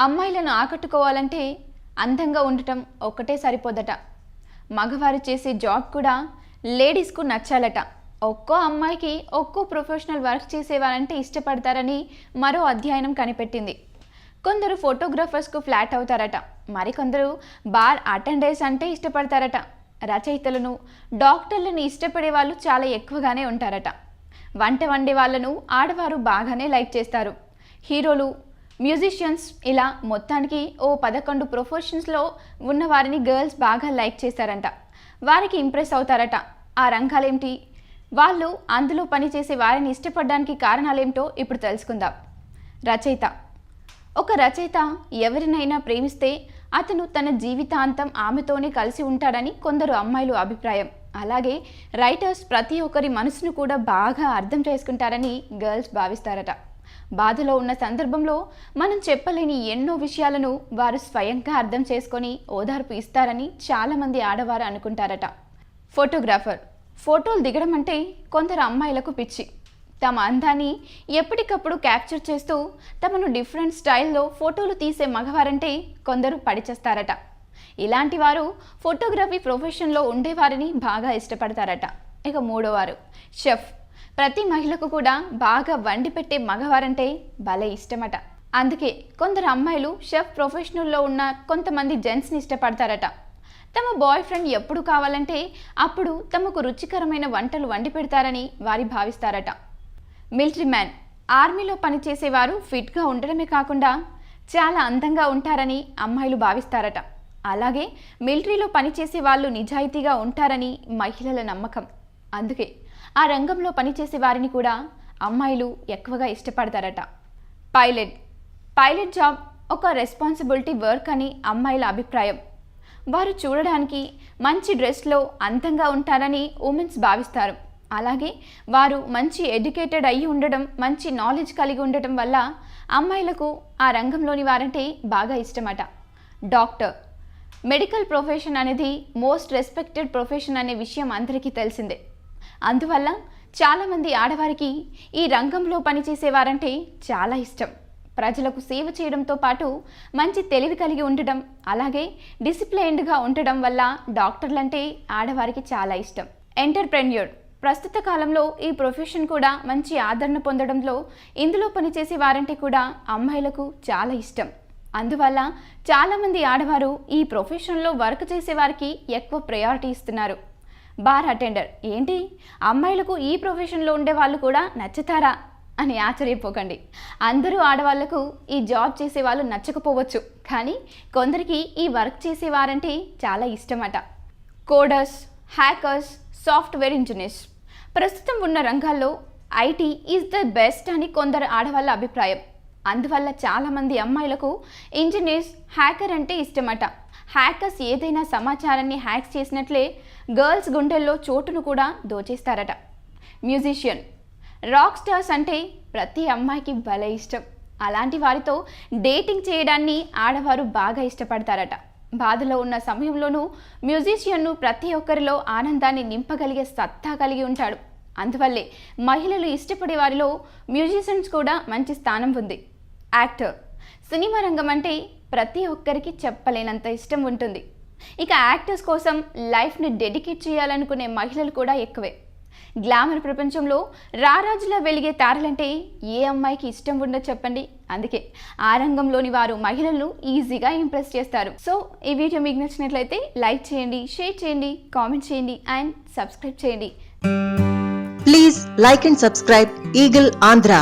అమ్మాయిలను ఆకట్టుకోవాలంటే అందంగా ఉండటం ఒక్కటే సరిపోదట. మగవారు చేసే జాబ్ కూడా లేడీస్కు నచ్చాలట. ఒక్కో అమ్మాయికి ఒక్కో ప్రొఫెషనల్ వర్క్ చేసేవారంటే ఇష్టపడతారని మరో అధ్యయనం కనిపెట్టింది. కొందరు ఫోటోగ్రాఫర్స్కు ఫ్లాట్ అవుతారట. మరికొందరు బార్ అటెండర్స్ అంటే ఇష్టపడతారట. రచయితలను, డాక్టర్లను ఇష్టపడే వాళ్ళు చాలా ఎక్కువగానే ఉంటారట. వంట వండే వాళ్ళను ఆడవారు బాగానే లైక్ చేస్తారు. హీరోలు, మ్యూజిషియన్స్, ఇలా మొత్తానికి ఓ 11 ప్రొఫెషన్స్లో ఉన్న వారిని గర్ల్స్ బాగా లైక్ చేస్తారంట. వారికి ఇంప్రెస్ అవుతారట. ఆ రంగాలేంటి, వాళ్ళు అందులో పనిచేసే వారిని ఇష్టపడడానికి కారణాలేమిటో ఇప్పుడు తెలుసుకుందాం. రచయిత. ఒక రచయిత ఎవరినైనా ప్రేమిస్తే అతను తన జీవితాంతం ఆమెతోనే కలిసి ఉంటాడని కొందరు అమ్మాయిలు అభిప్రాయం. అలాగే రైటర్స్ ప్రతి ఒక్కరి మనసును కూడా బాగా అర్థం చేసుకుంటారని గర్ల్స్ భావిస్తారట. బాధలో ఉన్న సందర్భంలో మనం చెప్పలేని ఎన్నో విషయాలను వారు స్వయంగా అర్థం చేసుకొని ఓదార్పు ఇస్తారని చాలామంది ఆడవారు అనుకుంటారట. ఫోటోగ్రాఫర్. ఫోటోలు దిగడం అంటే కొందరు అమ్మాయిలకు పిచ్చి. తమ అందాన్ని ఎప్పటికప్పుడు క్యాప్చర్ చేస్తూ తమను డిఫరెంట్ స్టైల్లో ఫోటోలు తీసే మగవారంటే కొందరు పడిచేస్తారట. ఇలాంటి వారు ఫోటోగ్రఫీ ప్రొఫెషన్లో ఉండేవారిని బాగా ఇష్టపడతారట. ఇక మూడోవారు షెఫ్. ప్రతి మహిళకు కూడా బాగా వండి పెట్టే మగవారంటే భలే ఇష్టమట. అందుకే కొందరు అమ్మాయిలు షెఫ్ ప్రొఫెషనల్లో ఉన్న కొంతమంది జెంట్స్ని ఇష్టపడతారట. తమ బాయ్ ఫ్రెండ్ ఎప్పుడు కావాలంటే అప్పుడు తమకు రుచికరమైన వంటలు వండి పెడతారని వారి భావిస్తారట. Military man. ఆర్మీలో పనిచేసేవారు ఫిట్గా ఉండడమే కాకుండా చాలా అందంగా ఉంటారని అమ్మాయిలు భావిస్తారట. అలాగే మిలిటరీలో పనిచేసే వాళ్ళు నిజాయితీగా ఉంటారని మహిళల నమ్మకం. అందుకే ఆ రంగంలో పనిచేసే వారిని కూడా అమ్మాయిలు ఎక్కువగా ఇష్టపడతారట. పైలట్. పైలట్ జాబ్ ఒక రెస్పాన్సిబిలిటీ వర్క్ అని అమ్మాయిల అభిప్రాయం. వారు చూడడానికి మంచి డ్రెస్లో అందంగా ఉంటారని ఉమెన్స్ భావిస్తారు. అలాగే వారు మంచి ఎడ్యుకేటెడ్ అయి ఉండడం, మంచి నాలెడ్జ్ కలిగి ఉండటం వల్ల అమ్మాయిలకు ఆ రంగంలోని వారంటే బాగా ఇష్టమట. డాక్టర్. మెడికల్ ప్రొఫెషన్ అనేది మోస్ట్ రెస్పెక్టెడ్ ప్రొఫెషన్ అనే విషయం అందరికీ తెలిసిందే. అందువల్ల చాలామంది ఆడవారికి ఈ రంగంలో పనిచేసేవారంటే చాలా ఇష్టం. ప్రజలకు సేవ చేయడంతో పాటు మంచి తెలివి కలిగి ఉండడం, అలాగే డిసిప్లైన్డ్గా ఉండడం వల్ల డాక్టర్లంటే ఆడవారికి చాలా ఇష్టం. ఎంటర్ప్రెన్యూర్. ప్రస్తుత కాలంలో ఈ ప్రొఫెషన్ కూడా మంచి ఆదరణ పొందడంలో ఇందులో పనిచేసే వారంటే కూడా అమ్మాయిలకు చాలా ఇష్టం. అందువల్ల చాలామంది ఆడవారు ఈ ప్రొఫెషన్లో వర్క్ చేసేవారికి ఎక్కువ ప్రయారిటీ ఇస్తున్నారు. Bar attender. ఏంటి, అమ్మాయిలకు ఈ ప్రొఫెషన్లో ఉండే వాళ్ళు కూడా నచ్చుతారా అని ఆశ్చర్యపోకండి. అందరూ ఆడవాళ్లకు ఈ జాబ్ చేసేవాళ్ళు నచ్చకపోవచ్చు, కానీ కొందరికి ఈ వర్క్ చేసేవారంటే చాలా ఇష్టమట. Coders, hackers, software engineers. ప్రస్తుతం ఉన్న రంగాల్లో ఐటీ ఈజ్ ద బెస్ట్ అని కొందరు ఆడవాళ్ళ అభిప్రాయం. అందువల్ల చాలామంది అమ్మాయిలకు ఇంజనీర్స్, హ్యాకర్ అంటే ఇష్టమట. హ్యాకర్స్ ఏదైనా సమాచారాన్ని హ్యాక్ చేసినట్లే గర్ల్స్ గుండెల్లో చోటును కూడా దోచేస్తారట. మ్యూజిషియన్. రాక్ స్టార్స్ అంటే ప్రతి అమ్మాయికి భలే ఇష్టం. అలాంటి వారితో డేటింగ్ చేయడాన్ని ఆడవారు బాగా ఇష్టపడతారట. బాధలో ఉన్న సమయంలోనూ మ్యూజిషియన్ను ప్రతి ఒక్కరిలో ఆనందాన్ని నింపగలిగే సత్తా కలిగి ఉంటాడు. అందువల్లే మహిళలు ఇష్టపడే వారిలో మ్యూజిషియన్స్ కూడా మంచి స్థానం ఉంది. యాక్టర్. సినిమా రంగం అంటే ప్రతి ఒక్కరికి చెప్పలేనంత ఇష్టం ఉంటుంది. ఇక యాక్టర్స్ కోసం లైఫ్ని డెడికేట్ చేయాలనుకునే మహిళలు కూడా ఎక్కువే. గ్లామర్ ప్రపంచంలో రారాజులా వెలిగే తారలంటే ఏ అమ్మాయికి ఇష్టం ఉండదు చెప్పండి. అందుకే ఆ రంగంలోని వారు మహిళలను ఈజీగా ఇంప్రెస్ చేస్తారు. సో ఈ వీడియో మీకు నచ్చినట్లయితే లైక్ చేయండి, షేర్ చేయండి, కామెంట్ చేయండి అండ్ సబ్స్క్రైబ్ చేయండి. Please like and subscribe eagle Andhra.